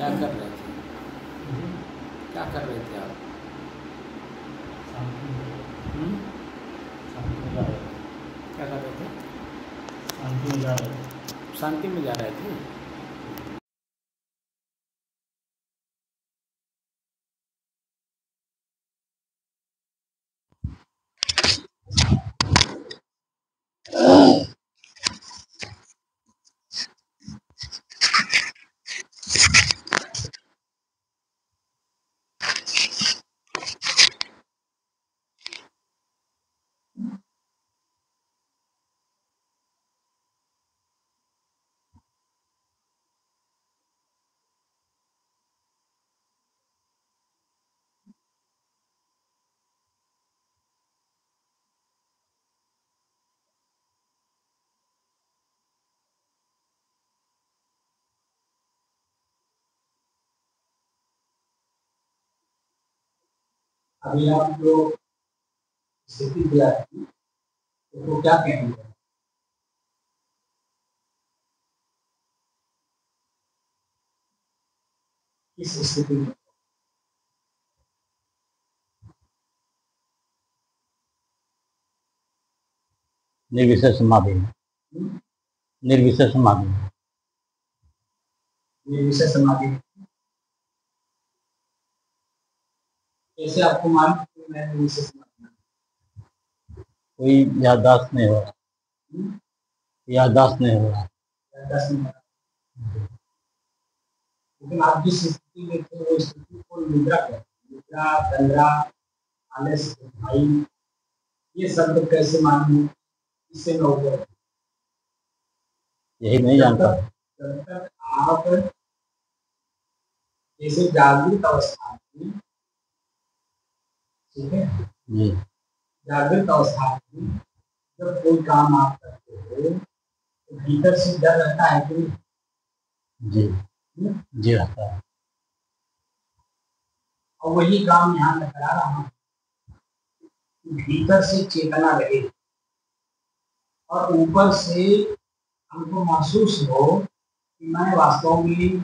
क्या कर रहे थे? क्या कर रहे थे आप? हम्म? क्या कर रहे थे? शांति में जा रहे थे। अभी आप जो स्थिति दिया थी तो क्या कहेंगे? किस स्थिति में? निर्विशेष समाधि में। निर्विशेष समाधि में। निर्विशेष समाधि कैसे आपको मालूम कि मैं निर्विशेष समाधि में? कोई याददाश्त नहीं हो रहा। याददाश्त नहीं हो रहा। याददाश्त नहीं हो रहा। लेकिन आप जिस स्थिति में थे वो स्थिति को निद्रा कहते हैं। निद्रा, तंद्रा, आलस्य, भाई, ये शब्द कैसे मालूम हो? इससे मैं ऊपर यही नहीं जानता। जब तक आप जैसे जागृत अवस्था में, ठीक है जी, जागृत अवस्था में जब कोई काम आप करते हो तो भीतर से डर रहता है कि जी जी रहता है। और वही काम यहाँ मैं करा रहा हूँ, भीतर से चेतना रहे और ऊपर से हमको महसूस हो कि मैं वास्तव में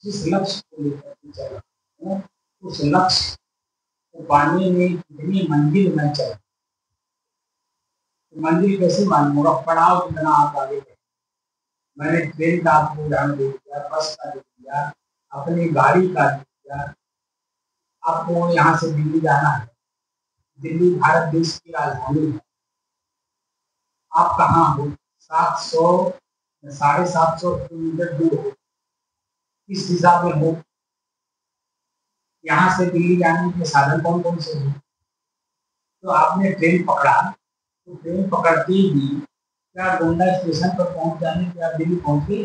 जिस लक्ष्य को लेकर के चल रहा हूँ उस लक्ष्य को पाने में कितनी मंजिल मैं चल, तो मंजिल कैसे मालूम होगा? पड़ाव कितना आप आगे बढ़े। मैंने ट्रेन का आपको उदाहरण दे दिया, बस का दे दिया, अपनी गाड़ी का दे दिया। आपको यहाँ से दिल्ली जाना है, दिल्ली भारत देश की राजधानी है। आप कहाँ हो? 700 750 किलोमीटर दूर हो। किस दिशा में हो? यहाँ से दिल्ली जाने के साधन कौन कौन से हैं? तो आपने ट्रेन पकड़ा, तो ट्रेन पकड़ते ही क्या गोंडा स्टेशन पर पहुंच जाने के बाद दिल्ली पहुंचे?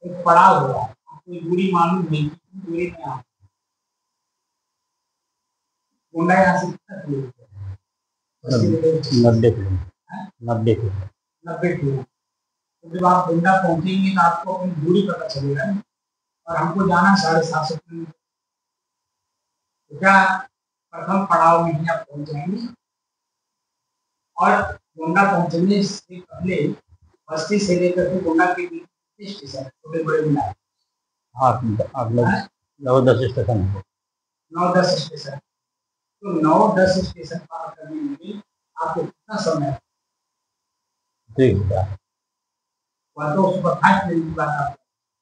एक पड़ाव हुआ, कोई दूरी मालूम नहीं, कितनी दूरी में आप? गोंडा यहाँ से कितना किलोमीटर है? 90 किलोमीटर। 90 किलोमीटर। 90 किलोमीटर। तो जब आप गोंडा पहुंचेंगे तो आपको अपनी दूरी पता चलेगा ना। और हमको जाना 750 किलोमीटर, तो क्या प्रथम पड़ाव में ही आप पहुंच जाएंगे? और गोंडा पहुंचने से पहले बस्ती से लेकर के गोंडा के बीच स्टेशन छोटे बड़े मिला 9-10 स्टेशन है। 9-10 स्टेशन। तो 9-10 स्टेशन पार करने में आपको कितना समय? 2 घंटा। वह तो सुपर फास्ट ट्रेन की बात आप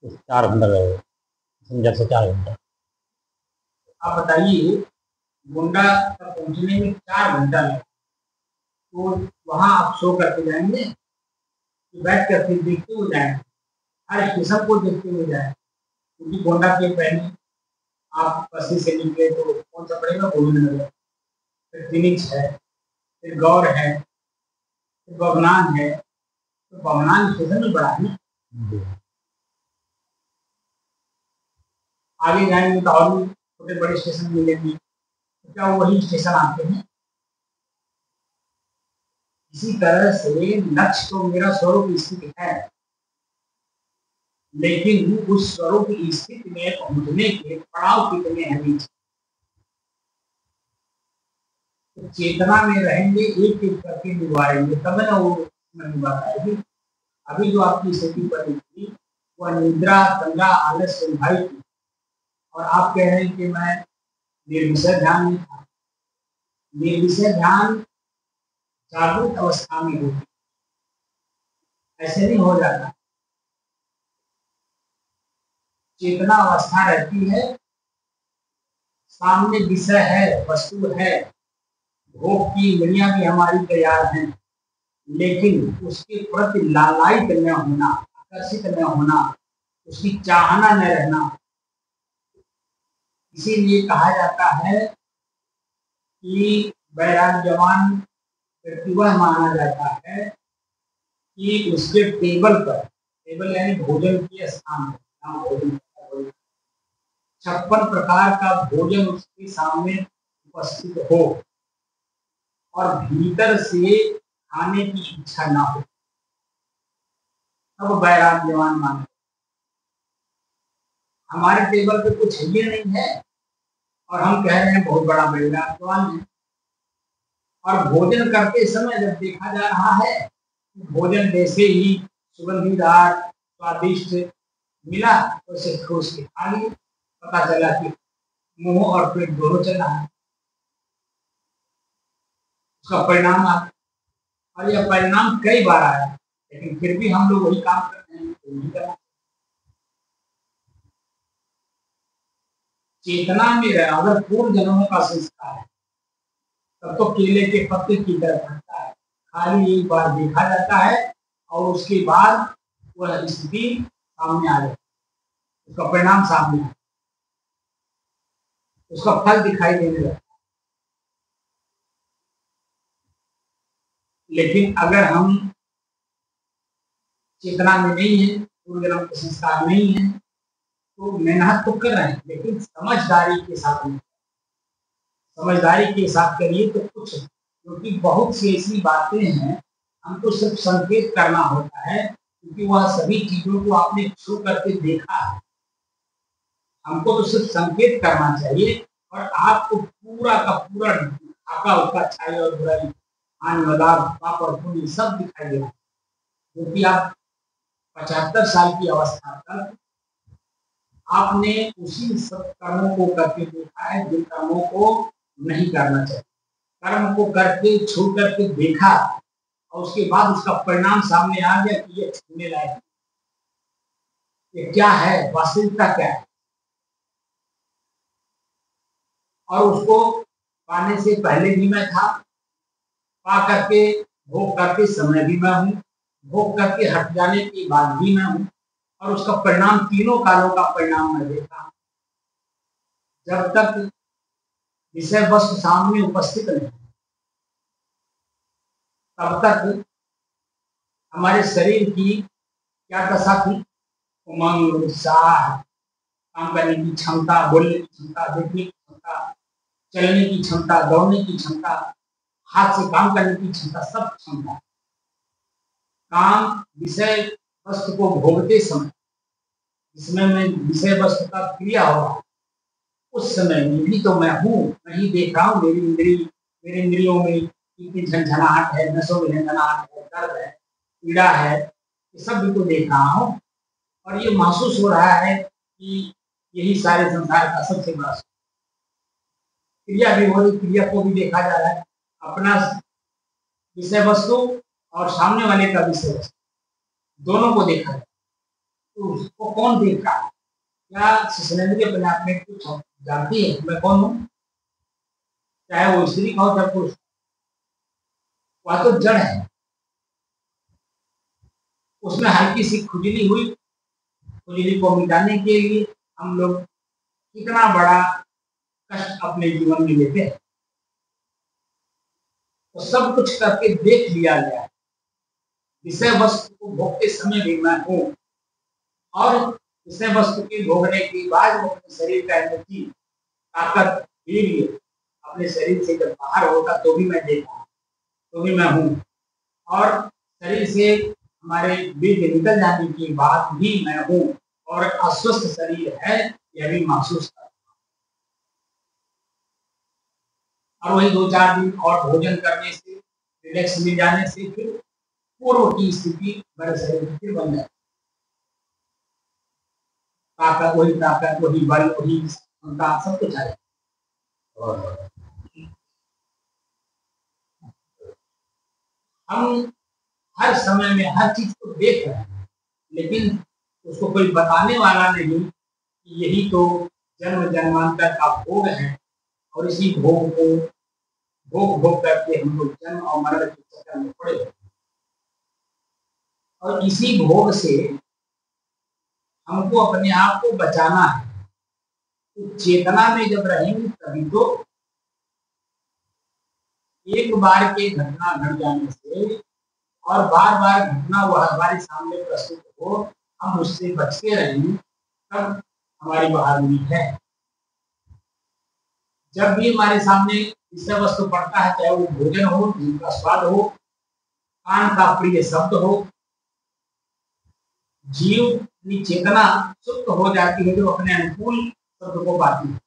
4 घंटा लगेगा, समझा से 4 घंटा। आप बताइए, गोंडा तक पहुंचने में 4 घंटा लगा, तो वहाँ आप सो करके जाएंगे कि बैठ करके देखते हुए जाएंगे? हर स्टेशन को देखते हुए जाएंगे, क्योंकि गोंडा के पहले आप बस्ती से निकले तो कौन सा पड़ेगा? गोविंद नगर, फिर फिनिक्स है, फिर गौर है, फिर बगनान है। तो बगनान स्टेशन भी बड़ा है। आगे जाएंगे तो और भी छोटे बड़े स्टेशन मिलेंगे, तो क्या वही स्टेशन आते हैं? इसी तरह से लक्ष्य तो मेरा स्वरूप स्थित है, लेकिन उस स्वरूप स्थिति में पहुंचने के पड़ाव कितने हैं नीचे? तो चेतना में रहेंगे, एक एक करके निभाएंगे, तब ना वो निभा पाएगी। अभी जो आपकी स्थिति बनी थी वह निद्रा, तंद्रा, आलस्य, भाई थी। और आप कह रहे हैं कि मैं निर्विषय ध्यान में था। निर्विषय ध्यान जागृत अवस्था में होती, ऐसे नहीं हो जाता। चेतना अवस्था रहती है, सामने विषय है, वस्तु है, भोग की इंद्रियां भी हमारी तैयार हैं, लेकिन उसके प्रति लालायित न होना, आकर्षित न होना, उसकी चाहना न रहना। इसीलिए कहा जाता है कि वैराग्यवान व्यक्ति वह माना जाता है कि उसके टेबल पर, टेबल यानी भोजन के स्थान पर, 56 प्रकार का भोजन उसके सामने उपस्थित हो और भीतर से खाने की इच्छा ना हो, तब वैराग्यवान माने। हमारे टेबल पे कुछ ये नहीं है और हम कह रहे हैं बहुत बड़ा वैराग्यवान है। और भोजन करते समय जब देखा जा रहा है, भोजन जैसे ही सुगंधीदार स्वादिष्ट मिला, उसे ठोस के खा लिए, पता चला कि मुंह और पेट दोनों चला है, उसका परिणाम आ। और यह परिणाम कई बार आया, लेकिन फिर भी हम लोग वही काम करते हैं, तो नहीं करना। चेतना में अगर पूर्व जन्मों का संस्कार है, तब तो केले के पत्ते की तरह बनता है, खाली एक बार देखा जाता है और उसके बाद वह स्थिति सामने आ जाती है, उसका परिणाम सामने आता है, उसका फल दिखाई देने लगता है। लेकिन अगर हम चेतना में नहीं है, पूर्व जन्म के संस्कार नहीं है, तो मेहनत तो कर रहे हैं, लेकिन समझदारी के साथ नहीं। समझदारी के साथ करिए तो कुछ, क्योंकि बहुत सी ऐसी बातें हैं हमको सिर्फ संकेत करना होता है, क्योंकि वह सभी चीजों को आपने छू करके देखा है। हमको तो सिर्फ संकेत करना चाहिए और आपको पूरा का पूरा खाका उका अच्छाई और बुराई, आने वाला पाप और पुण्य सब दिखाई देगा, क्योंकि आप 75 साल की अवस्था तक आपने उसी सब कर्मों को करके देखा है जिन कर्मों को नहीं करना चाहिए। कर्म को करके छू करके देखा और उसके बाद उसका परिणाम सामने आ गया कि ये छूने लायक, ये क्या है, वास्तविकता क्या है। और उसको पाने से पहले भी मैं था, पा करके भोग करते समय भी मैं हूँ, भोग करके हट जाने के बाद भी मैं हूँ, और उसका परिणाम तीनों कालों का परिणाम मैं देखा। जब तक विषय वस्तु सामने उपस्थित नहीं, तब तक हमारे शरीर की क्या दशा थी, उमंग, उत्साह, काम करने की क्षमता, बोलने की क्षमता, देखने की क्षमता, चलने की क्षमता, दौड़ने की क्षमता, हाथ से काम करने की क्षमता, सब क्षमता। काम विषय वस्तु को भोगते समय, जिसमें मैं विषय वस्तु का क्रिया हो रहा, उस समय में भी तो मैं हूँ, मैं ही देख रहा हूँ। मेरे इंद्रियों में कितनी झंझनाहट है, नसों में झंझनाहट है, दर्द है, पीड़ा है, ये सब भी तो देख रहा हूँ। और ये महसूस हो रहा है कि यही सारे संसार का सबसे बड़ा क्रिया भी हो रही, क्रिया को भी देखा जा रहा है, अपना विषय वस्तु और सामने वाले का विषय वस्तु, दोनों को देखा जाए। तो उसको कौन देख रहा है? क्या शिशुनेन्द्रिय अपने आप में कुछ जानती है मैं कौन हूँ? चाहे वो स्त्री का हो चाहे पुरुष, वह तो जड़ है। उसमें हल्की सी खुजली हुई, खुजली को मिटाने के लिए हम लोग कितना बड़ा कष्ट अपने जीवन में लेते हैं। तो सब कुछ करके देख लिया गया, विषय वस्तु को भोगते समय भी मैं हूँ, और विषय वस्तु के भोगने के बाद वो अपने शरीर का एनर्जी, ताकत, वीर्य अपने शरीर से जब बाहर होगा तो भी मैं देखा, तो भी मैं हूँ। और शरीर से हमारे वीर्य निकल जाने के बाद भी मैं हूँ, और अस्वस्थ शरीर है यह भी महसूस करता हूँ। और वही 2-4 दिन और भोजन करने से, रिलैक्स मिल जाने से फिर पूर्व की स्थिति मेरे शरीर की फिर बन जाती। ताकत वही बल वही क्षमता सब कुछ है। हम हर समय में हर चीज को देख रहे हैं, लेकिन उसको कोई बताने वाला नहीं कि यही तो जन्म जन्मांतर का भोग है, और इसी भोग को भोग भोग करके हम लोग जन्म और मरण के चक्कर में पड़े हैं। और इसी भोग से हमको अपने आप को बचाना है। तो चेतना में जब रहेंगे तभी तो एक बार के घटना घट जाने से और बार बार घटना वह हमारे सामने प्रस्तुत हो, हम उससे बचते रहेंगे, तब हमारी बहादुरी है। जब भी हमारे सामने विषय वस्तु पड़ता है, चाहे वो भोजन हो, जीभ का स्वाद हो, कान का प्रिय शब्द हो, जीव की चेतना सुप्त हो जाती है, जो अपने अनुकूल शब्द को पाती है।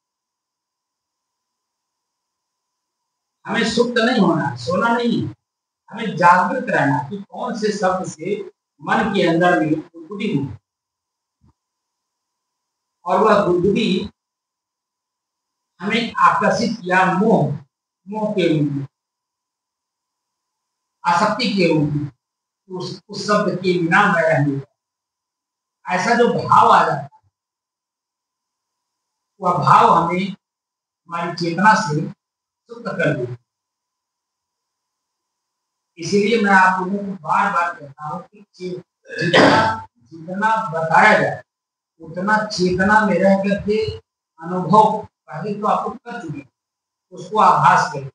हमें सुप्त नहीं होना, सोना नहीं, हमें जागृत रहना कि कौन से शब्द से मन के अंदर में गुदगुदी हो, और वह गुदगुदी हमें आकर्षित किया मोह के रूप में, आसक्ति के रूप में, उस शब्द के बिना मैं रहने, ऐसा जो भाव आ जाता है, वह भाव हमें हमारी चेतना से सुप्त कर देता है। इसीलिए मैं आप लोगों को बार बार कहता हूँ कि जितना बताया जाए उतना चेतना में रह करके अनुभव पहले तो आपको कर चुके, उसको आभास करें,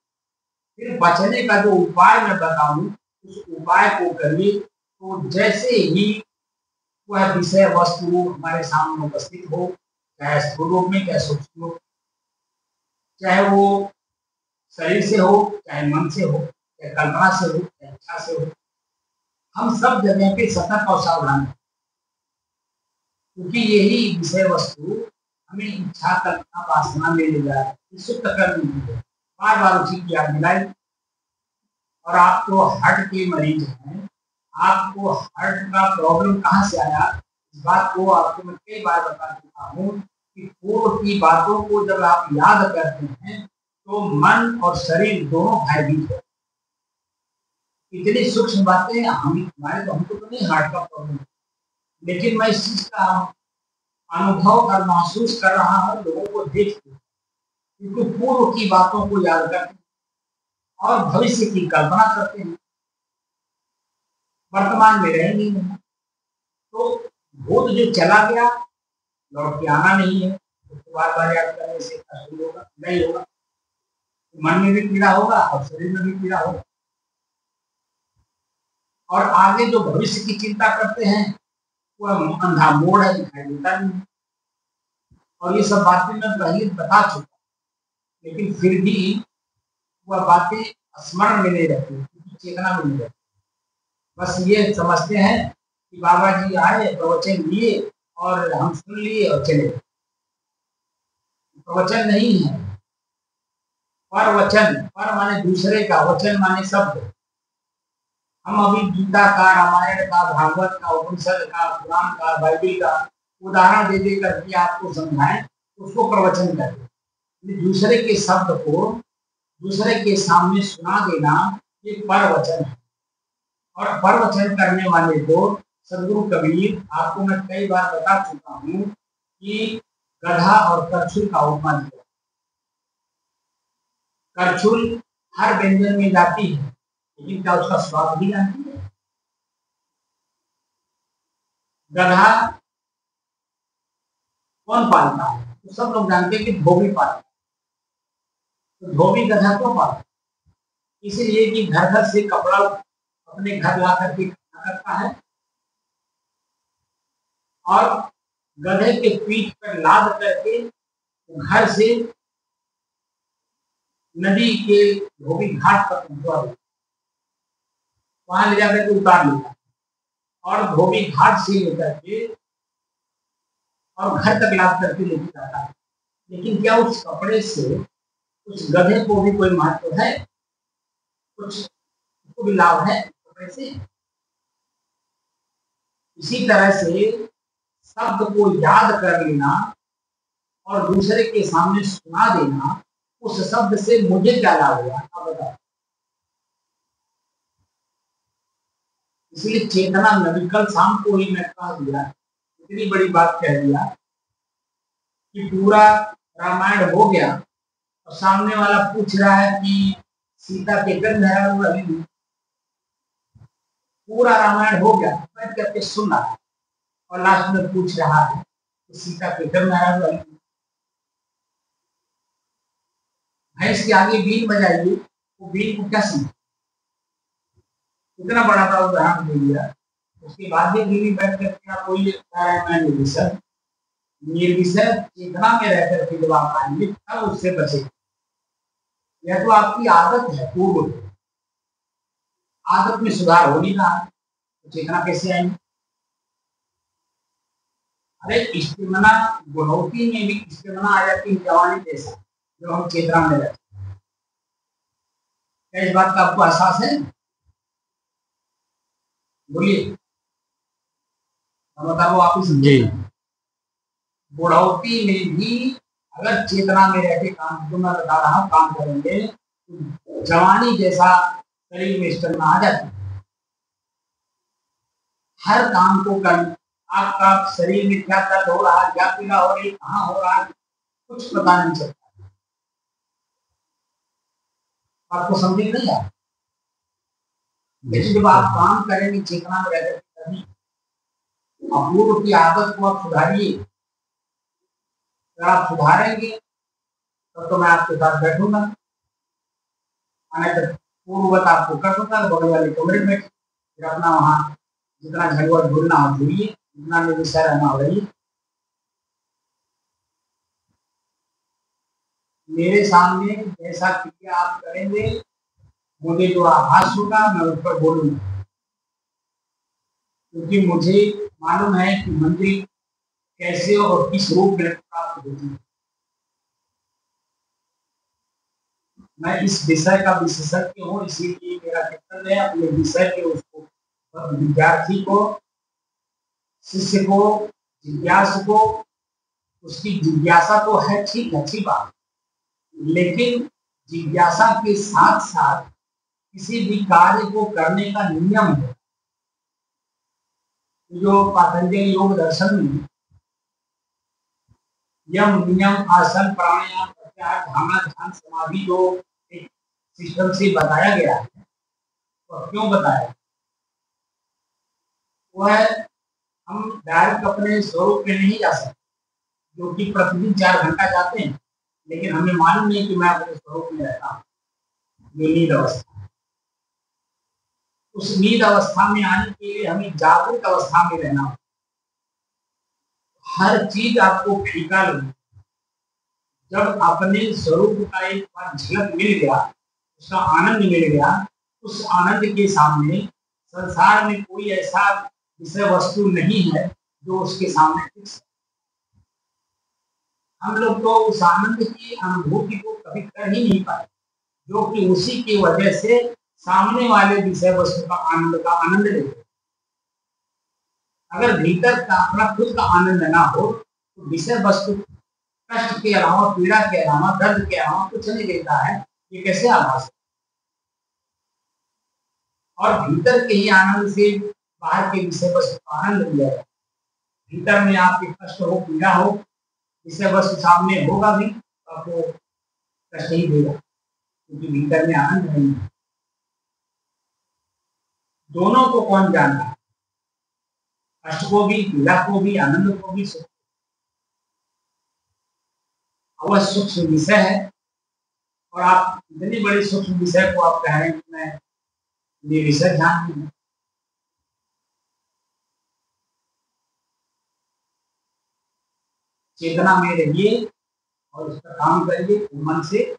फिर बचने का जो उपाय मैं बताऊं उस उपाय को करिए। तो जैसे ही वह विषय वस्तु हमारे सामने उपस्थित हो, चाहे स्थूल रूप में, चाहे सूक्ष्म रूप, चाहे वो शरीर से हो, चाहे मन से हो, चाहे कल्पना से हो, चाहे इच्छा से हो, हम सब जगह पे सतर्क और सावधान हैं, क्योंकि यही विषय वस्तु हमें इच्छा कल्पना वासना में ले जा रहा है, सुप्त करने के लिए बार बार उसी की याद दिलाई। और आप तो हार्ट के मरीज हैं, आपको हार्ट का प्रॉब्लम कहाँ से आया, इस बात को आपको मैं कई बार बता चुका हूँ कि पूर्व की बातों को जब आप याद करते हैं तो मन और शरीर दोनों भयभीत हो। इतनी सूक्ष्म बातें हमको तो नहीं हार्ट का प्रॉब्लम, लेकिन मैं इस चीज का अनुभव और महसूस कर रहा हूँ लोगों को देख के, क्योंकि पूर्व की बातों को याद करते हैं और भविष्य की कल्पना करते हैं, वर्तमान में रहेंगे नहीं। तो भूत जो चला गया लौट के आना नहीं है, उसको बार बार याद करने से कष्ट होगा नहीं होगा, मन में भी पीड़ा होगा और शरीर में भी पीड़ा होगा। और आगे जो भविष्य की चिंता करते हैं वह अंधा मोड़ है, दिखाई देता नहीं। और ये सब बातें मैं पहले बता चुका, लेकिन फिर भी वह बातें स्मरण में नहीं रहती, चेतना में नहीं रहती। बस ये समझते हैं कि बाबा जी आए, प्रवचन दिए और हम सुन लिए और चले। प्रवचन नहीं है, पर वचन, पर माने दूसरे का, वचन माने शब्द। हम अभी गीता का, रामायण का, भागवत का, उपनिषद का, पुराण का, बाइबिल का उदाहरण दे दे करके आपको समझाएं, उसको प्रवचन करते। दूसरे के शब्द को दूसरे के सामने सुना देना ये परवचन है। और परवचन करने वाले को सदगुरु कबीर, आपको मैं कई बार बता चुका हूँ कि गधा और करछुल का उपमा दिया। करछुल हर व्यंजन में जाती है, लेकिन क्या उसका स्वाद भी जानती है? गधा कौन पालता है? तो सब लोग जानते हैं कि धोबी पालता है। तो धोबी गधा क्यों पालता है? इसीलिए कि घर घर से कपड़ा अपने घर ला करके करता है और गधे के पीठ पर लाद करके घर से नदी के धोबी घाट पर पहुंचा देता, वहां ले जाकर के उतार लेता और धोबी घाट से लेकर के और घर तक लाद करके लेके जाता है। लेकिन क्या उस कपड़े से उस गधे को भी कोई महत्व है? कुछ उसको भी लाभ है कपड़े से? इसी तरह से शब्द को याद कर लेना और दूसरे के सामने सुना देना, उस शब्द से मुझे क्या लाभ हुआ आप बताओ। इसलिए चेतना नवी, कल शाम को ही मैं कह दिया, इतनी बड़ी बात कह दिया कि पूरा रामायण हो गया और सामने वाला पूछ रहा है कि सीता के घर मेहरारू अभी भी। पूरा रामायण हो गया, बैठ करके सुन रहा है और लास्ट में पूछ रहा है कि सीता के घर मेहरारू अभी भी। भैंस के आगे बीन बजाइए, वो बीन को क्या समझ, इतना बड़ा बड़ा उदाहरण दे दिया। उसके बाद भी बैठ करके आप वही कह रहे हैं मैं निर्विषय चेतना में रह करके जब आप आएंगे तब उससे बचे। यह तो आपकी आदत है, पूर्व आदत में सुधार हो नहीं रहा है, तो चेतना कैसे आएंगे। अरे स्टेमिना गुणवती में भी स्टेमिना आ जाती है जवानी जैसा, जो हम चेतना में रहते हैं। क्या इस बात का आपको एहसास है? बोलिए, बता दो आप जी। बुढ़ौती में भी अगर चेतना में रह के काम, जो मैं बता रहा हूँ काम करेंगे, तो जवानी जैसा शरीर में स्टेमिना आ जाती है। हर काम को कर, आपका शरीर में क्या दर्द हो रहा है, क्या पीड़ा हो रही, कहाँ हो रहा है, कुछ पता नहीं चलता। आपको समझ नहीं आया? लेकिन जब आप काम करेंगे चेतना में रहकर तभी। अपूर्व की आदत को आप सुधारिए, अगर आप सुधारेंगे तो मैं आपके साथ बैठूंगा, पूर्ववत आपको कर दूंगा बगल वाले कमरे में, फिर अपना वहां जितना झगड़ा झूलना हो झूलिए, जितना निर्विषय रहना हो रही। मेरे सामने जैसा क्रिया आप करेंगे, मुझे जो आभास होगा मैं उस पर बोलूंगा, क्योंकि मुझे मालूम है कि मंदिर कैसे और किस रूप में प्राप्त होती है। मैं इस विषय का विशेषज्ञ हूँ, इसीलिए मेरा कर्तव्य है अपने विषय के उसको विद्यार्थी को, शिष्य को, जिज्ञासु को, उसकी जिज्ञासा तो है, ठीक अच्छी बात, लेकिन जिज्ञासा के साथ साथ किसी भी कार्य को करने का नियम है। जो पातंजलि योग दर्शन में यम नियम आसन प्राणायाम प्रत्याहार ध्यान ध्यान समाधि जो एक सिस्टम से बताया गया है, और क्यों बताया, वह हम डायरेक्ट अपने स्वरूप में नहीं जा सकते, जो कि प्रतिदिन 4 घंटा जाते हैं, लेकिन हमें मालूम नहीं कि मैं अपने स्वरूप में रहता हूँ। जो नींद अवस्था, उस नींद अवस्था में आने के लिए हमें जागृत अवस्था में रहना होगा। हर चीज आपको फीका लगे, जब अपने स्वरूप का एक बार झलक मिल गया, उसका आनंद मिल गया, उस आनंद के सामने संसार में कोई ऐसा विषय वस्तु नहीं है जो उसके सामने फिक्स है। हम लोग तो उस आनंद की अनुभूति को कभी कर ही नहीं पाए, जो कि उसी की वजह से सामने वाले विषय वस्तु का आनंद लेते। अगर भीतर का अपना खुद का आनंद ना हो तो विषय वस्तु कष्ट के अलावा, पीड़ा के अलावा, दर्द के अलावा कुछ नहीं देता है, ये कैसे आभास है? और भीतर के ही आनंद से बाहर के विषय वस्तु का आनंद लिया जाए। भीतर में आपके कष्ट हो, पीड़ा हो, विषय वस्तु सामने होगा भी तो आपको कष्ट ही देगा, क्योंकि भीतर में आनंद नहीं है। दोनों को कौन जानता है? कष्ट को भी, पीड़ा को भी, आनंद को भी, सुख। वह सूक्ष्म विषय है, और आप इतनी बड़ी सूक्ष्म विषय को आप कह रहे हैं कि मैं निर्विषय ध्यान में। चेतना में रहिए और उसका काम करिए मन से।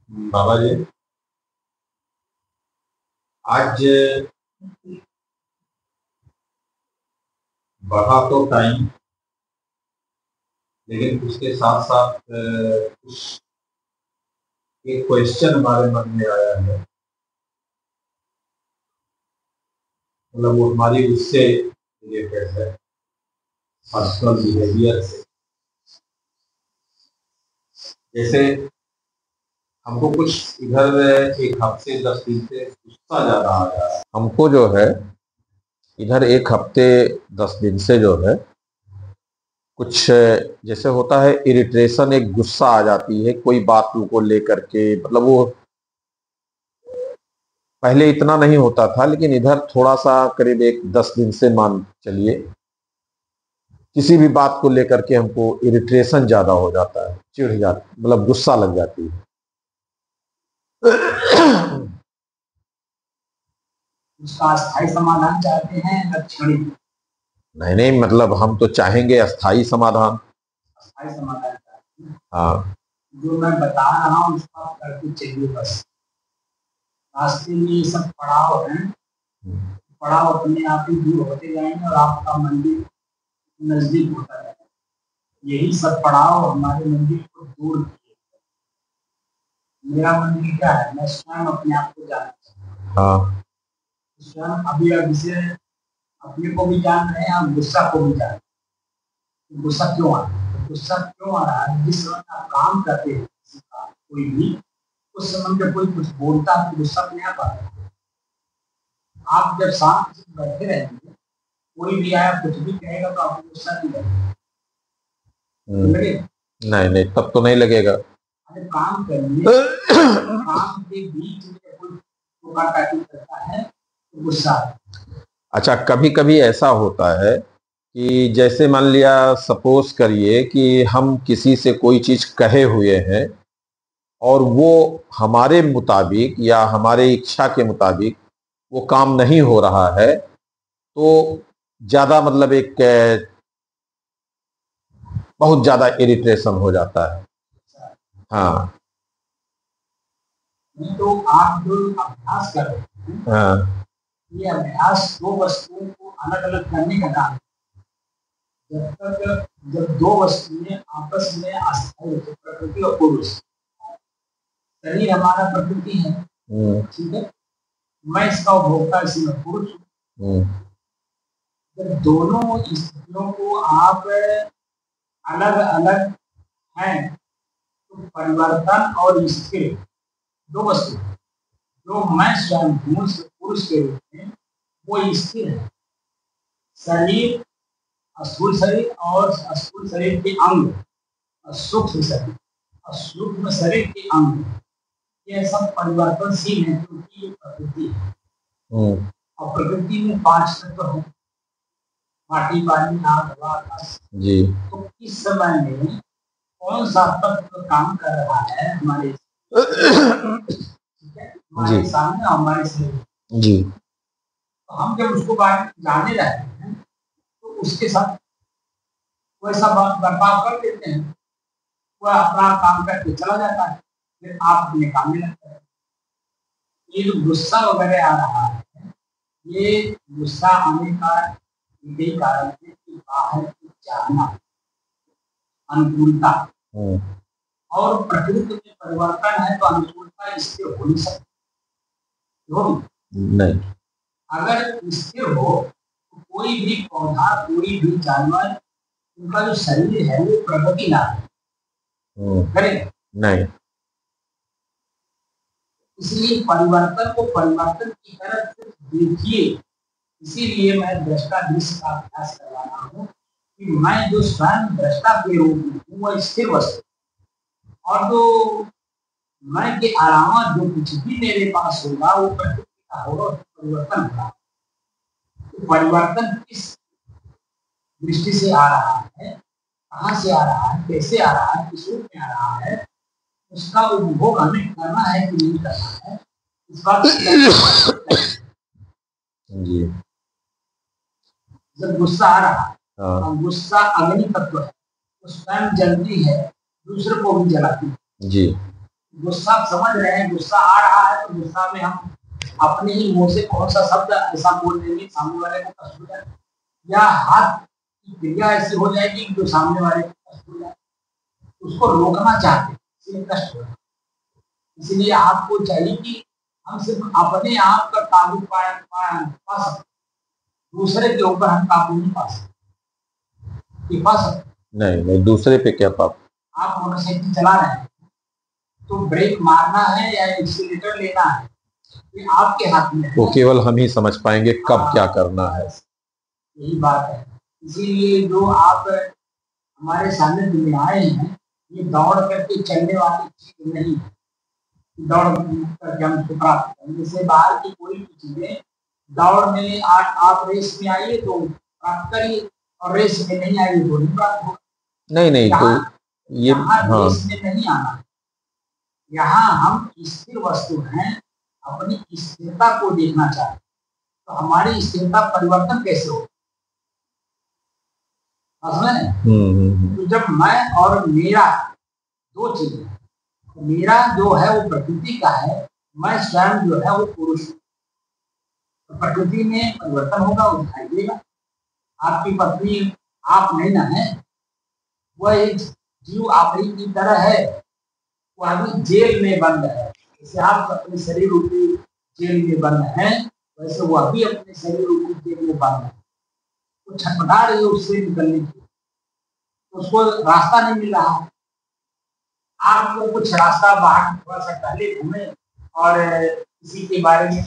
बाबा जी, आज बढ़ा तो टाइम, लेकिन उसके साथ साथ कुछ एक क्वेश्चन हमारे मन में आया है। मतलब वो हमारी उससे रिलेटेड है, पर्सनल बिहेवियर से। जैसे हमको कुछ इधर एक हफ्ते 10 दिन से गुस्सा ज्यादा आ रहा है। हमको जो है इधर एक हफ्ते 10 दिन से जो है कुछ जैसे होता है इरिटेशन, एक गुस्सा आ जाती है कोई बात को लेकर के। मतलब वो पहले इतना नहीं होता था, लेकिन इधर थोड़ा सा करीब एक 10 दिन से मान चलिए किसी भी बात को लेकर के हमको इरिटेशन ज्यादा हो जाता है, चिढ़ जाती, मतलब गुस्सा लग जाती है। उसका अस्थायी समाधान चाहते हैं या क्षणिक? नहीं नहीं, मतलब हम तो चाहेंगे अस्थाई समाधान। अस्थायी समाधान चाहते हैं। हाँ, जो मैं बता रहा हूँ उसका आप करके चलिए बस। रास्ते में ये सब पड़ाव हैं, पड़ाव अपने आप ही दूर होते जाएंगे और आपका मंदिर नजदीक होता जाएगा। यही सब पड़ाव हमारे मंदिर को दूर किए। मेरा मंदिर क्या है, मैं स्वयं अपने आप को जानता हूँ। हाँ, स्वयं अभी अभी से अपने को भी जान रहे हैं, हम गुस्सा को भी जान रहे हैं। गुस्सा क्यों आ रहा है? गुस्सा क्यों आ रहा है? जिस समय आप काम करते हैं किसी का, कोई भी, उस समय जब कोई कुछ बोलता है तो गुस्सा अपने आप आता है। आप जब शांत से बैठे रहेंगे, कोई भी आया कुछ भी कहेगा तो आपको गुस्सा नहीं लगेगा। नहीं नहीं, तब तो नहीं लगेगा। अरे काम करिए, काम के बीच में कोई टोका-टाकी करता है तो गुस्सा आता है। अच्छा, कभी कभी ऐसा होता है कि जैसे मान लिया, सपोज करिए कि हम किसी से कोई चीज कहे हुए हैं और वो हमारे मुताबिक या हमारे इच्छा के मुताबिक वो काम नहीं हो रहा है, तो ज्यादा मतलब एक बहुत ज्यादा इरिटेशन हो जाता है। हाँ नहीं तो आप जो अभ्यास कर रहे हैं, हाँ, ये अभ्यास दो वस्तुओं को अलग अलग करने का काम है। जब दो वस्तुएं आपस में अस्थायी होती, प्रकृति और पुरुष, शरीर हमारा प्रकृति है, ठीक है, मैं इसका उपभोक्ता, इसी में पुरुष हूँ। जब दोनों स्थितियों को आप अलग अलग हैं तो परिवर्तन और स्थिर दो वस्तु, जो मैं स्वयं हूँ पुरुष के रूप में, वो स्थिर है। शरीर, स्थूल शरीर और स्थूल शरीर के अंग, सूक्ष्म शरीर और सूक्ष्म शरीर के अंग, ये सब परिवर्तनशील है क्योंकि ये प्रकृति है। और प्रकृति में 5 तत्व है, माटी, पानी, आग, हवा, आकाश जी। तो इस समय में कौन सा तत्व काम कर रहा है हमारे हमारे सामने, हमारे शरीर जी। तो हम जब उसको जाने रहते हैं तो उसके साथ वैसा बर्ताव कर देते हैं, वह अपना काम करके चला जाता है, फिर आप अपने काम में लगते हैं। ये जो गुस्सा वगैरह आ रहा है, ये गुस्सा आने का यही कारण है कि बाहर की चाहना, अनुकूलता, और प्रकृति में परिवर्तन है तो अनुकूलता इससे हो नहीं सकती। नहीं, अगर स्थिर हो तो कोई भी पौधा, कोई भी जानवर, उनका जो शरीर है वो प्रगति ना करेगा नहीं। इसलिए परिवर्तन को परिवर्तन की तरफ देखिए। इसीलिए मैं दृष्टा दृश्य का अभ्यास करवा रहा हूँ कि मैं जो स्वयं दृष्टा के रूप में हूँ वह स्थिर वस्तु, और जो मैं के अलावा जो कुछ भी मेरे पास होगा वो प्रकृति का होगा, परिवर्तन होगा। तो परिवर्तन किस दृष्टि से आ रहा है, कहाँ से आ रहा है, कैसे आ रहा है, किस रूप में आ रहा है, उसका उपभोग हमें करना है कि नहीं करना है, इस बात जी। जब गुस्सा आ रहा है और गुस्सा अग्नि तत्व है, तो स्वयं जलती है, दूसरे को भी जलाती है जी। गुस्सा समझ रहे हैं, गुस्सा आ रहा है तो गुस्सा में हम अपने ही मुंह से कौन सा शब्द ऐसा बोल देंगे सामने वाले को कष्ट हो जाए, या हाथ की क्रिया ऐसी हो जाएगी जो सामने वाले को कष्ट हो जाए, उसको रोकना चाहते हैं, इसलिए कष्ट हो रहा है। इसलिए आपको चाहिए कि हम सिर्फ अपने आप का काबू पा सकते, दूसरे के ऊपर हम काबू नहीं पा सकते। पा सकते नहीं नहीं, दूसरे पे क्या पाप। आप मोटरसाइकिल चला रहे हैं तो ब्रेक मारना है या एक्सीलेटर लेना है, ये आपके हाथ में है। वो केवल हम ही समझ पाएंगे कब क्या करना है। यही बात है। इसीलिए जो आप हमारे सामने में आए हैं, ये दौड़ करके चलने वाली चीज नहीं है, दौड़ करके हम उसको प्राप्त करें। जैसे बाहर की कोई भी चीजें दौड़ में आप रेस में आइए तो प्राप्त करिए, और रेस में नहीं आइए तो नहीं प्राप्त होगा। नहीं नहीं, तो ये हाँ, हाँ, रेस में नहीं आना, यहाँ हम स्थिर वस्तु हैं, अपनी स्थिरता को देखना चाहते हैं। तो हमारी स्थिरता परिवर्तन कैसे हो, तो जब मैं और मेरा दो चीजें, तो मेरा जो है वो प्रकृति का है, मैं स्वयं जो है वो पुरुष हूं। तो प्रकृति में परिवर्तन होगा, वो दिखाई देगा। आपकी पत्नी आप नहीं ना है, वह एक जीव आप ही की तरह है, वह अभी जेल में बंद है। जैसे आप अपने शरीर रूपी जेल में बंद हैं, वैसे वह भी अपने शरीर रूपी जेल में बंद है। तो छटपटा रही है उससे निकलने की, उसको रास्ता नहीं मिल रहा है। आपको कुछ रास्ता बाहर थोड़ा सा पहले घूमे और किसी के बारे में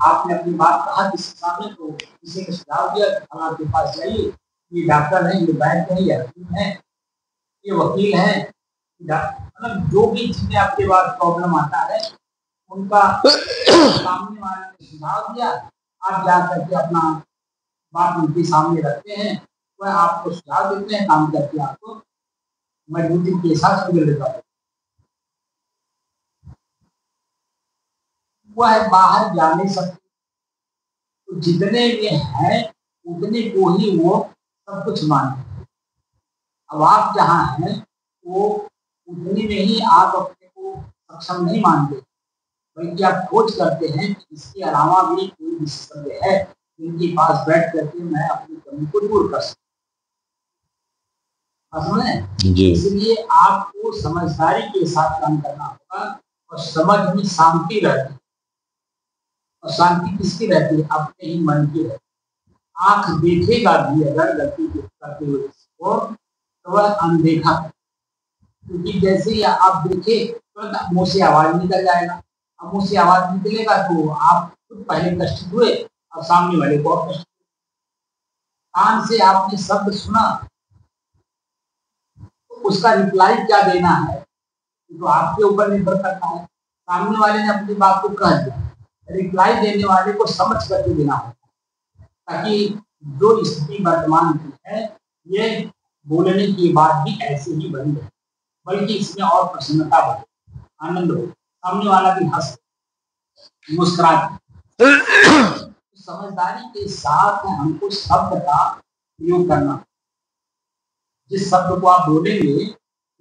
आपने अपनी बात कहा किसी के सामने, तो किसी ने सुझाव दिया फलां के पास जाइए, ये डॉक्टर है, ये वैद्य है, ये हकीम है, ये वकील है, मतलब जो भी चीजें आपके पास प्रॉब्लम आता है उनका सामने वाले ने सुझाव दिया, आप जा करके अपना बात उनके सामने रखते हैं, वह आपको सुझाव देते हैं, काम करके आपको मजबूती के साथ सुधर देता है। वह बाहर जा नहीं सकते, तो जितने में है उतने को ही वो सब कुछ मानते। अब आप जहाँ हैं वो उतने में ही आप अपने को सक्षम नहीं मानते, बल्कि आप खोज करते हैं कि इसके अलावा भी कोई विशेषज्ञ है जिनके पास बैठ करके मैं अपनी कमी को दूर कर सकता। इसलिए आपको समझदारी के साथ काम करना होगा, और समझ में शांति रहती है। और शांति किसकी रहती है? अपने ही मन की रहती है। आंख देखेगा भी अगर गलती करते हुए तो वह अनदेखा, क्योंकि जैसे ही आप देखे तो मुंह से आवाज निकल जाएगा। अब मुंह से आवाज निकलेगा तो आप खुद पहले कष्ट हुए और सामने वाले को और कष्ट। कान से आपने शब्द सुना, उसका रिप्लाई क्या देना है तो आपके ऊपर निर्भर करता है। सामने वाले ने अपनी बात को कह दिया, रिप्लाई देने वाले को समझ करके देना होता है, ताकि जो स्थिति वर्तमान की है ये बोलने की बात भी ऐसे ही बनी रहे, बल्कि इसमें और प्रसन्नता बढ़े, आनंद हो, सामने वाला भी हंस मुस्कुरा। समझदारी के साथ हमको शब्द का प्रयोग करना, जिस शब्द को आप बोलेंगे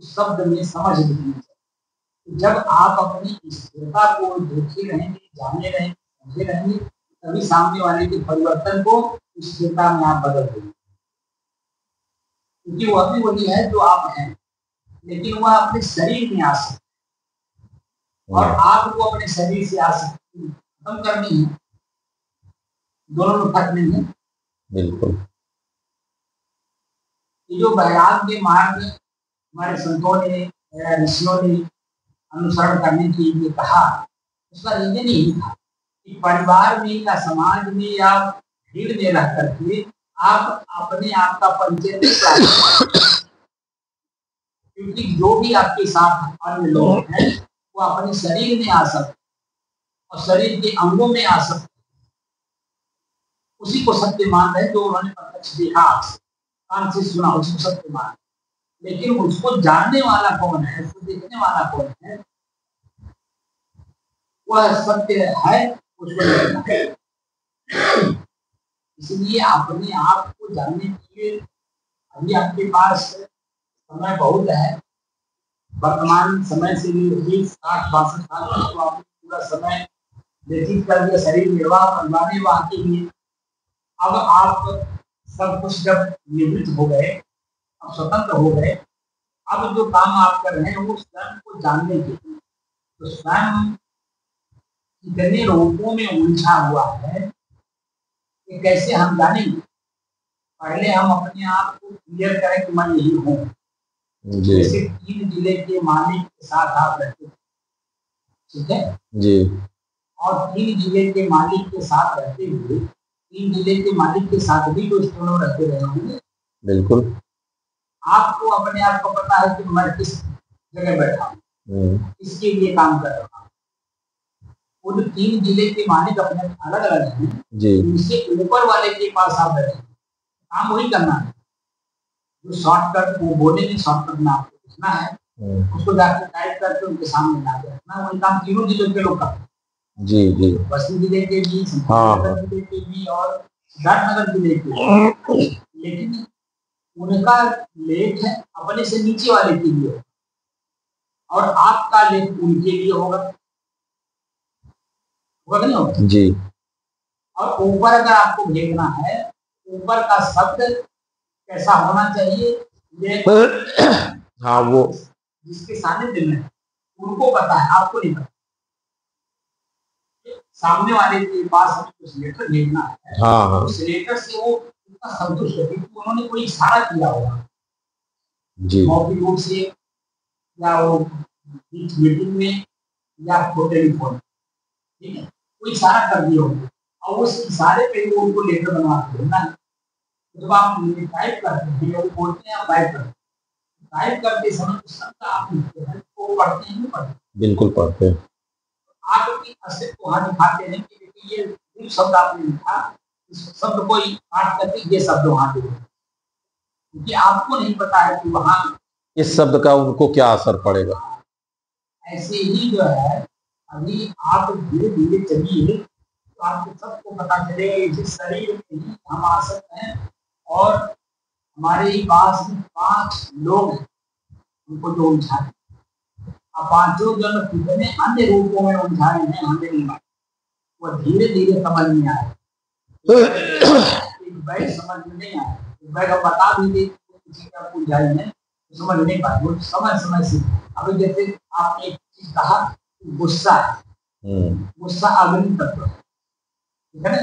उस शब्द में समझ निकलनी चाहिए। जब आप अपनी स्थिरता को देखे रहेंगे, जाने रहेंगे, समझे रहेंगे, तभी सामने वाले के परिवर्तन को स्थिरता में आप बदल देंगे। क्योंकि वह भी वही है जो आप हैं, लेकिन वह अपने शरीर में आ सकते और आपको अपने शरीर से आ सकती खत्म करनी है। दोनों में फर्क नहीं है। बिल्कुल। ये जो वैराग्य मार्ग हमारे संतों ने, ऋषियों ने अनुसरण करने के लिए कहा, उसका रीजन यही था कि परिवार में या समाज में या भीड़ में रह करके आप अपने आप का परिचय नहीं प्राप्त, क्योंकि जो भी आपके साथ अन्य लोग हैं वो अपने शरीर में आ सकते और शरीर के अंगों में आ सकते, उसी को सत्य मान रहे जो उन्होंने प्रत्यक्ष देखा, आपसे कान से सुना, उसको सत्य मान। लेकिन उसको जानने वाला कौन है, उसको देखने वाला कौन है, वह सत्य है, उसको देखना है। इसलिए अपने आप को जानने के लिए अभी आपके पास समय बहुत है, वर्तमान समय से भी 60-62 साल तक तो आपने पूरा समय व्यतीत कर दिया शरीर निर्वाह परिवार निर्वाह के लिए। अब आप सब कुछ जब निवृत्त हो गए, अब स्वतंत्र हो गए, अब जो काम आप कर रहे हैं वो स्वयं को जानने के लिए, तो स्वयं कितने रूपों में उलझा हुआ है कि कैसे हम जानेंगे। पहले हम अपने आप को क्लियर करें कि मैं यही हूँ। जी जैसे 3 जिले के मालिक के साथ आप रहते हैं, ठीक है जी और 3 जिले के मालिक के साथ रहते हुए 3 जिले के मालिक के साथ भी तो दोनों रहते रहे होंगे। बिल्कुल। आपको अपने आप को पता है कि मैं किस जगह बैठा हूँ, किसके लिए काम कर रहा हूँ। उन 3 जिले के मालिक अपने अलग अलग हैं जी उनसे ऊपर वाले के पास आप बैठे, काम वही करना है। जो शॉर्टकट वो बोले में शॉर्टकट में आपको लिखना है, उसको जाकर टाइप करके उनके सामने ला के रखना। वही काम 3 जिलों के लोग करते हैं। जी जी पश्चिम जिले के भी, हाँ। जिले के भी और सिद्धार्थनगर जिले के। लेकिन उनका लेख है अपने से नीचे वाले के लिए और आपका लेख उनके लिए होगा नहीं होगा जी और ऊपर अगर आपको भेजना है, ऊपर का शब्द कैसा होना चाहिए ये हाँ वो जिसके सानिध्य में उनको पता है, आपको नहीं पता। सामने वाले के पास हमें कुछ लेटर भेजना है, हाँ हाँ उस लेटर से वो इतना संतुष्ट है क्योंकि उन्होंने कोई इशारा किया होगा जी मौखिक रूप से या वो मीटिंग में या टेलीफोन, ठीक है, कोई इशारा कर दिया होगा और उस इशारे पे वो उनको लेटर बनवा के देना है। जब आप टाइप करते हैं या वो बोलते हैं आप टाइप करते हैं, टाइप करते समय उस शब्द आप लिखते हैं तो वो पढ़ते हैं नहीं पढ़ते, बिल्कुल पढ़ते हैं। आप अपनी अस्तित्व वहां दिखाते हैं कि देखिए ये शब्द आपने लिखा, इस शब्द को काट करके ये शब्द वहां दे, क्योंकि आपको नहीं पता है कि वहां इस शब्द का उनको क्या असर पड़ेगा। ऐसे ही जो है अभी आप धीरे धीरे चलिए तो आपको सबको पता चलेगा इस शरीर में ही हम आ सकते हैं और हमारे पास 5 लोग हैं उनको जो उलझाए। अब 5 जन कितने अन्य रूपों में उलझाए हैं हमें नहीं मालूम, वो धीरे धीरे समझ में आए। एक बैग समझ में नहीं आया, एक बैग हम बता भी दे किसी का उलझाई है तो समझ नहीं पाए, वो समय से। अभी जैसे आपने एक चीज कहा गुस्सा, गुस्सा अग्नि तत्व है, ठीक है ना।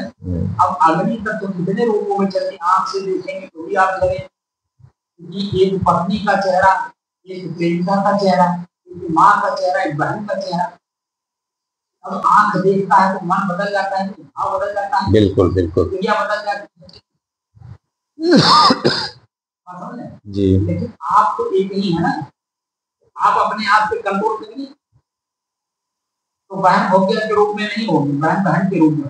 अब अग्नि तत्व कितने रूपों में चलते, आंख से देखेंगे तो भी आप जले, क्योंकि एक पत्नी का चेहरा, एक प्रेमिका का चेहरा, एक माँ का चेहरा, एक बहन का चेहरा। अब आंख देखता है तो मन बदल जाता है, भाव बदल जाता है, बिल्कुल बिल्कुल क्रिया बदल जाती है जी। लेकिन आप तो एक ही है ना, आप अपने आप पे कंट्रोल करिए तो बहन भोग्य के रूप में नहीं होगी, बहन बहन के रूप में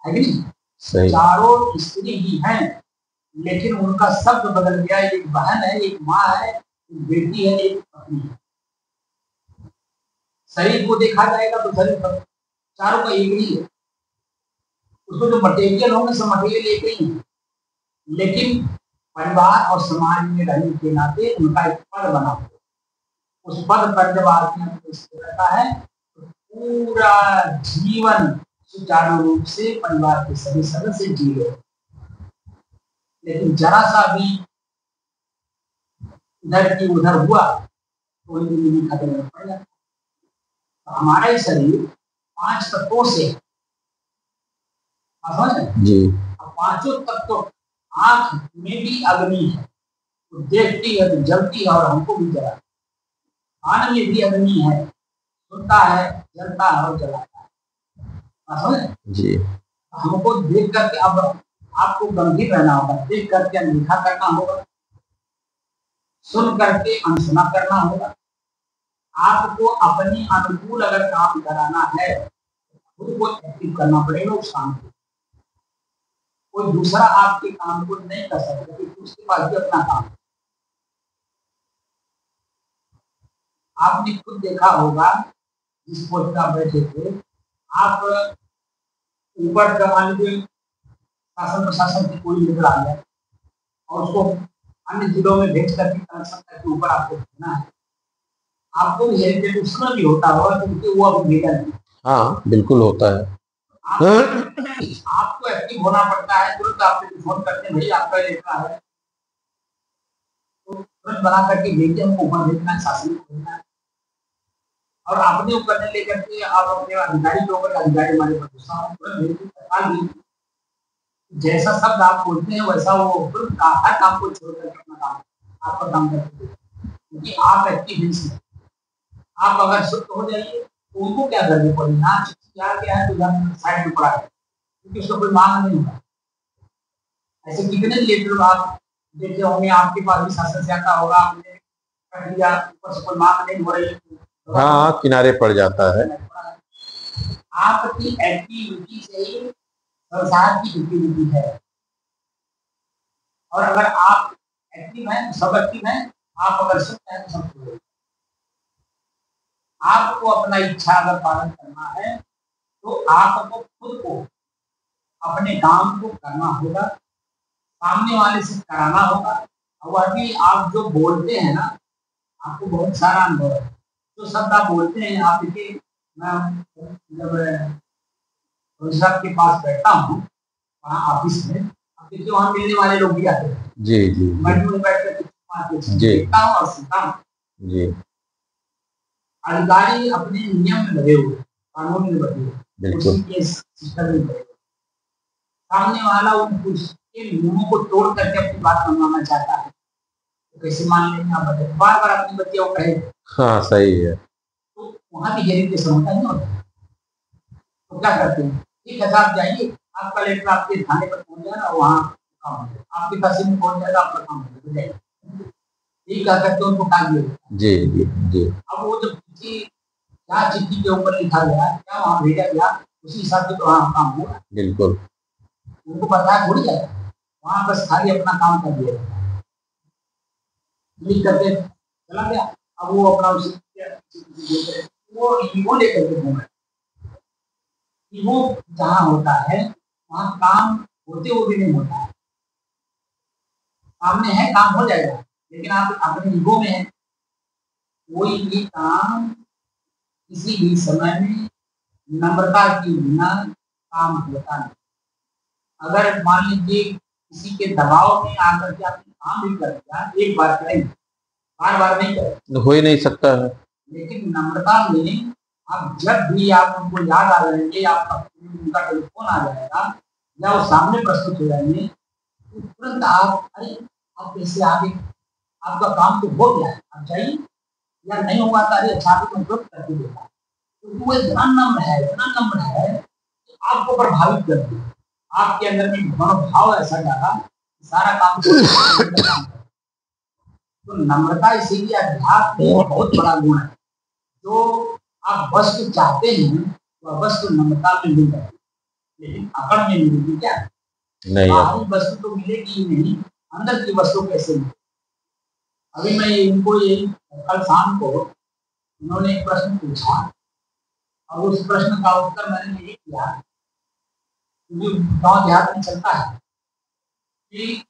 है कि नहीं। सही। चारों स्त्री ही हैं लेकिन उनका शब्द बदल गया, एक बहन है, एक माँ है, एक बेटी है, एक पत्नी है। शरीर को देखा जाएगा तो शरीर चारों का एक ही है, उसको जो मटेरियल होंगे सब मटेरियल एक ही है, लेकिन परिवार और समाज में रहने के नाते उनका एक पद बना हुआ, उस पद पर जब आदमी रहता है तो पूरा जीवन सुचारू रूप से परिवार के सभी सदस्य जी रहे। लेकिन जरा सा भी इधर की उधर हुआ तो जिंदगी खत्म होना पड़ जाता। तो हमारा ही शरीर 5 तत्वों से जी। अब 5 तत्व, आंख में भी अग्नि है तो देखती है तो जलती है और हमको भी जला, कान में भी अग्नि है, सुनता है, जलता है और जलाता है जी। हमको देख करके अब आपको गंभीर रहना होगा, देख करके अनदेखा करना होगा, सुन करके अनसुना करना होगा। आपको अपने अनुकूल अगर काम कराना है खुद को एक्टिव करना पड़ेगा उस काम को, कोई दूसरा आपके काम को नहीं कर सकता क्योंकि उसके पास भी अपना काम है। आपने खुद देखा होगा जिस पोस्ट पर बैठे थे आप, ऊपर मान लीजिए शासन प्रशासन से कोई लेकर आ गया और उसको अन्य जिलों में भेज करके कनेक्शन करके ऊपर आपको भेजना है। आपको भी हेरिटेज उसमें भी होता होगा क्योंकि वो अभी भेजा नहीं। हाँ बिल्कुल होता है। आपको एक्टिव होना पड़ता है, तुरंत आपको फोन करते हैं भाई आपका लेटर है, तो तुरंत बना करके भेजिए, हमको ऊपर भेजना है, शासन को भेजना है। और अपने ऊपर नहीं लेकर के आप अपने अधिकारी के ऊपर, अधिकारी हमारे ऊपर गुस्सा हो, तुरंत भेजिए, तत्काल भेजिए। जैसा शब्द आप बोलते हैं वैसा वो तुरंत हर काम को छोड़ करके अपना काम, आपका काम करते हैं, क्योंकि आप एक्टिव हैं। आप अगर शुद्ध हो जाइए तो उनको क्या करनी पड़ेगी, हाँ क्या क्या है तो साइड में पड़ा है, क्योंकि उसका कोई मांग नहीं होगा। ऐसे कितने लेटर आप देखे होंगे, आपके पास भी शासन से आता होगा, आपने कर दिया, ऊपर से कोई मांग नहीं हो रही है, हाँ किनारे पड़ जाता है। आपकी एक्टिविटी से ही संसार की एक्टिविटी है। और अगर आप एक्टिव हैं तो सब एक्टिव हैं, आप अगर शुद्ध हैं तो सब शुद्ध। आपको अपना इच्छा अगर पालन करना है तो आपको खुद को अपने काम को करना होगा, सामने वाले से कराना होगा। और अभी आप जो बोलते हैं ना, आपको बहुत सारा अनुभव है, जो शब्द आप बोलते हैं। आप देखिए, मैं जब साहब के पास बैठता हूँ वहाँ ऑफिस में, आप देखिए वहाँ मिलने वाले लोग भी आते हैं। जी जी मैं बैठ कर जी देखता हूँ और सुनता हूँ। जी। अधिकारी अपने नियम में लगे हुए, कानून में लगे हुए, बिल्कुल उसी के सिस्टम में लगे हुए। सामने वाला उसके नियमों को तोड़ करके अपनी बात मनवाना चाहता है, तो कैसे मान लेंगे आप बताइए। बार बार अपने बच्चे को कहे, हाँ सही है। तो वहाँ भी हेरिटेज होता है ना। तो क्या करते हैं, ठीक है साहब जाइए, आपका लेटर आपके थाने पर पहुंच जाएगा, वहाँ काम हो जाएगा, आपकी तहसील में पहुंच जाएगा, आपका काम हो जाएगा। ठीक क्या करते हैं, उनको काट दिया। जी जी जी। अब वो जो चिट्ठी, क्या चिट्ठी के ऊपर लिखा गया, क्या वहाँ भेजा गया, उसी हिसाब से तो वहाँ काम होगा। बिल्कुल। उनको पता है थोड़ी है, वहाँ बस खाली अपना काम कर दिया, लिख करके चला गया। अब वो अपना वो ईगो लेकर के घूम रहे। ईगो जहाँ होता है वहाँ काम होते हुए भी नहीं होता है। सामने है काम हो जाएगा, लेकिन आप अपने ईगो में है, कोई भी काम किसी भी समय में नम्रता के बिना काम होता नहीं। अगर मान लीजिए किसी के दबाव में आकर के आपने काम भी कर दिया, एक बार करें, बार बार नहीं करें, हो ही नहीं सकता है। लेकिन नम्रता में आप जब भी आप उनको याद आ जाएंगे, आपका उनका टेलीफोन आ जाएगा या वो सामने प्रस्तुत हो जाएंगे, तो तुरंत आप, अरे आप कैसे आ गए, आपका काम तो हो गया है, आप जाइए, या नहीं हुआ था, अरे अच्छा तो तुरंत करके देता। तो वो इतना नम्र है कि आपको प्रभावित कर दिया, आपके अंदर में मनोभाव ऐसा डाला, सारा काम तो नम्रता इसीलिए अध्यात्म में बहुत बड़ा गुण है। जो आप वस्तु चाहते हैं वह वस्तु नम्रता में मिल जाएगी, लेकिन अकड़ में मिलेगी क्या? नहीं, बाहरी वस्तु तो मिलेगी ही नहीं, अंदर की वस्तु कैसे मिलेगी? अभी मैं इनको ये कल शाम को इन्होंने एक प्रश्न पूछा और उस प्रश्न का उत्तर मैंने यही किया, क्योंकि गाँव देहात में चलता है कि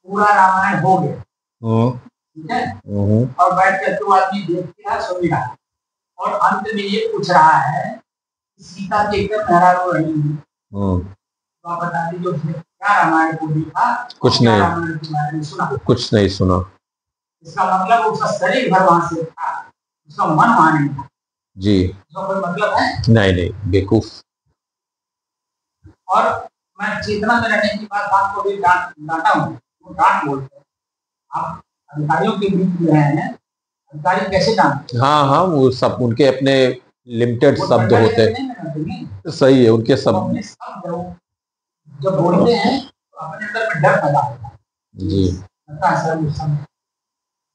पूरा रामायण हो गया, ठीक है, और बैठ कर दो आदमी देखते हैं, सुन रहा है, और अंत में ये पूछ रहा है कि सीता के एकदम नाराज हो रही है, तो आप बता दीजिए उसने क्या रामायण को देखा? कुछ नहीं, रामायण के बारे में सुना, कुछ नहीं सुना। इसका मतलब उसका शरीर भर वहां से था, उसका मन वहां नहीं था। जी, इसका कोई मतलब है? नहीं नहीं, बेवकूफ। और मैं चेतना में रहने की बात आपको भी डांटा हूँ, वो डांट बोलते हैं। आप अधिकारियों के बीच में हैं, अधिकारी कैसे डांटते? हाँ हाँ, वो सब उनके अपने लिमिटेड शब्द होते हैं। सही है, उनके शब्द जब बोलते हैं तो अपने अंदर में डर पैदा होता है। जी,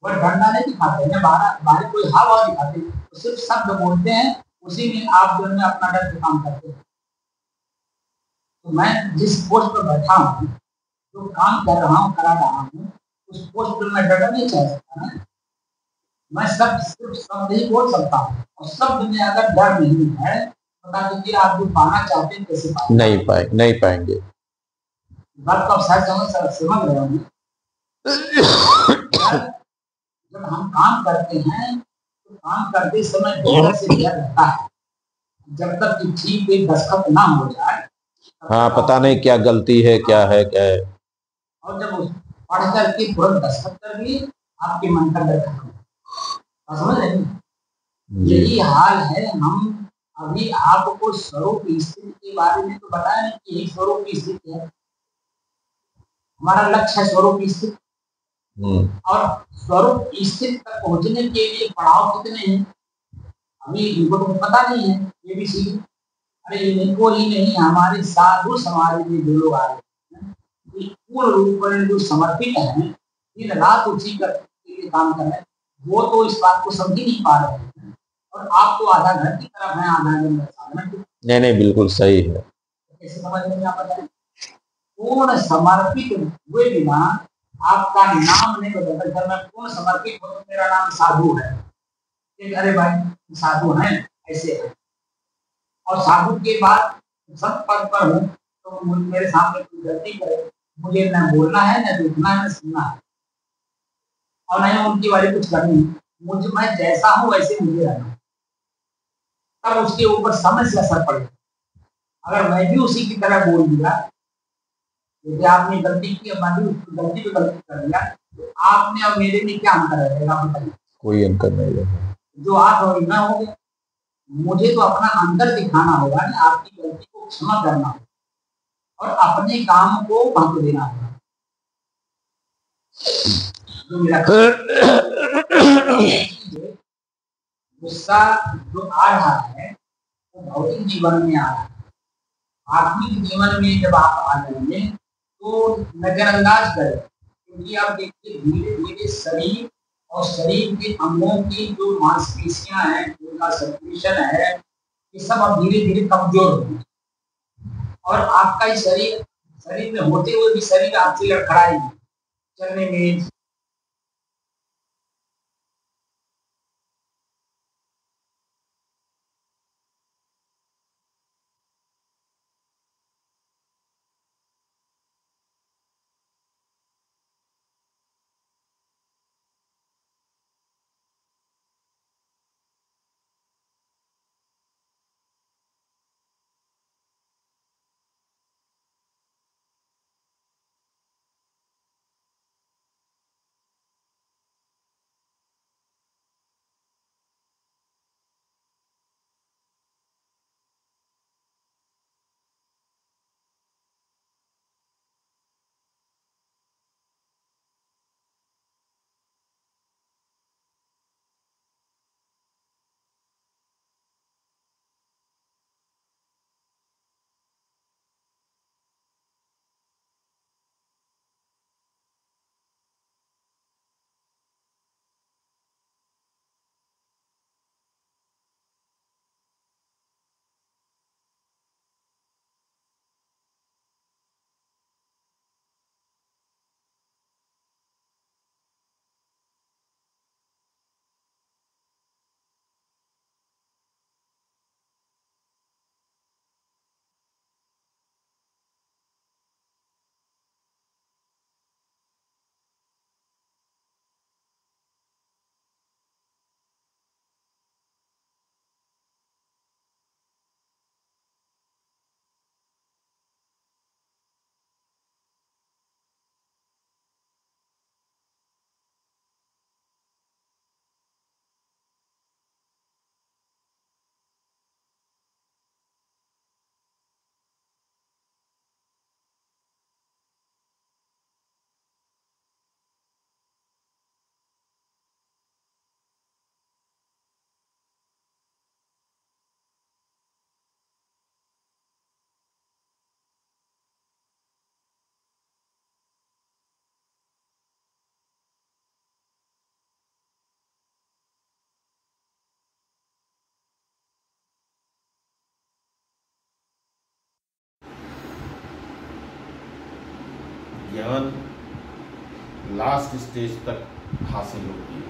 वो डरना नहीं दिखाते हैं, बाहर कोई हाव भाव दिखाते हैं, तो सिर्फ शब्द बोलते हैं, उसी में आप जो है अपना डर से काम करते हैं। तो मैं जिस पोस्ट पर बैठा हूँ, जो काम कर रहा हूँ, करा रहा हूँ, उस पोस्ट पर मैं डर नहीं चाह सकता ना। मैं सिर्फ शब्द ही बोल सकता हूँ, और शब्द में अगर डर नहीं है, बता दीजिए आप जो पाना चाहते हैं कैसे पाएंगे? नहीं पाएंगे। बात को आप शायद समझ रहे होंगे। जब हम काम करते हैं तो काम करते समय भीतर से डर रहता है, जब तक कि ठीक पे दस्तखत ना हो जाए। हाँ, पता नहीं क्या गलती है, क्या है क्या है। और जब पढ़ करके तुरंत दस्तखत कर दिए, आपके मन का डर खत्म। समझ रहे हैं? यही हाल है। हम अभी आपको स्वरूप की स्थिति के बारे में तो बताया नहीं कि यही स्वरूप की स्थिति है। हमारा लक्ष्य है स्वरूप की स्थिति, और स्वरूप की स्थिति तक पहुंचने के लिए पड़ाव कितने हैं अभी इनको तो पता नहीं है। ये भी सीख, अरे इनको ही नहीं, हमारे साधु समाज में जो लोग आ रहे हैं पूर्ण रूप में जो समर्पित है, दिन रात उसी के लिए काम कर रहे हैं, वो तो इस बात को समझ ही नहीं पा रहे हैं। और आप तो आधा घर की तरफ है, आधा घर साधन। नहीं नहीं, बिल्कुल सही है। कैसे समझ में आप बताएं? पूर्ण समर्पित हुए बिना आपका नाम नहीं बदलता। जब मैं पूर्ण समर्पित हूँ तो मेरा नाम साधु है। अरे भाई साधु हैं, ऐसे है। और साधु के बाद सत पद पर हूँ तो मेरे सामने कोई गलती करे, मुझे न बोलना है, न देखना है, न सुनना है, और न उनकी वाली कुछ करनी है। मुझे, मैं जैसा हूँ वैसे मुझे रहना, तब उसके ऊपर समय से असर पड़ेगा। अगर मैं भी उसी की तरह बोल दिया, यदि आपने गलती की, मैं भी उसकी गलती पे गलती कर दिया, तो आपने और मेरे में क्या अंतर रहेगा बताइए? कोई अंतर नहीं रहेगा। जो आप और मैं हो गए, मुझे तो अपना अंतर दिखाना होगा ना, आपकी गलती को क्षमा करना होगा और अपने काम को महत्व देना होगा। जो मेरा गुस्सा जो आ रहा है वो भौतिक जीवन में आ रहा है। आत्मिक जीवन में जब आप आ जाएंगे तो नजरअंदाज करें, क्योंकि आप देखिए धीरे धीरे शरीर और शरीर के अंगों की जो मांसपेशियां हैं, उनका सर्कुलेशन है, ये सब अब धीरे धीरे कमजोर होंगे। और आपका ही शरीर में होते हुए भी शरीर आपसे लड़खड़ाएगी चलने में। ज्ञान लास्ट स्टेज तक हासिल होती है।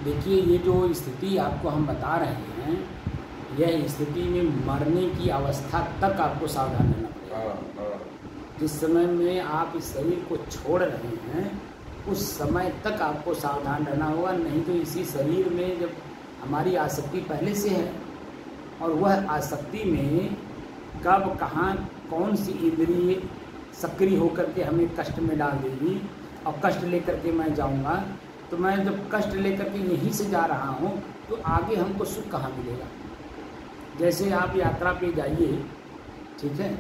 देखिए, ये जो स्थिति आपको हम बता रहे हैं, यह स्थिति में मरने की अवस्था तक आपको सावधान रहना पड़ेगा। जिस समय में आप इस शरीर को छोड़ रहे हैं उस समय तक आपको सावधान रहना होगा, नहीं तो इसी शरीर में जब हमारी आसक्ति पहले से है और वह आसक्ति में कब कहाँ कौन सी इंद्रिय सक्रिय होकर के हमें कष्ट में डाल देगी और कष्ट लेकर के मैं जाऊंगा, तो मैं जब कष्ट लेकर के यहीं से जा रहा हूँ तो आगे हमको सुख कहाँ मिलेगा। जैसे आप यात्रा पे जाइए, ठीक है,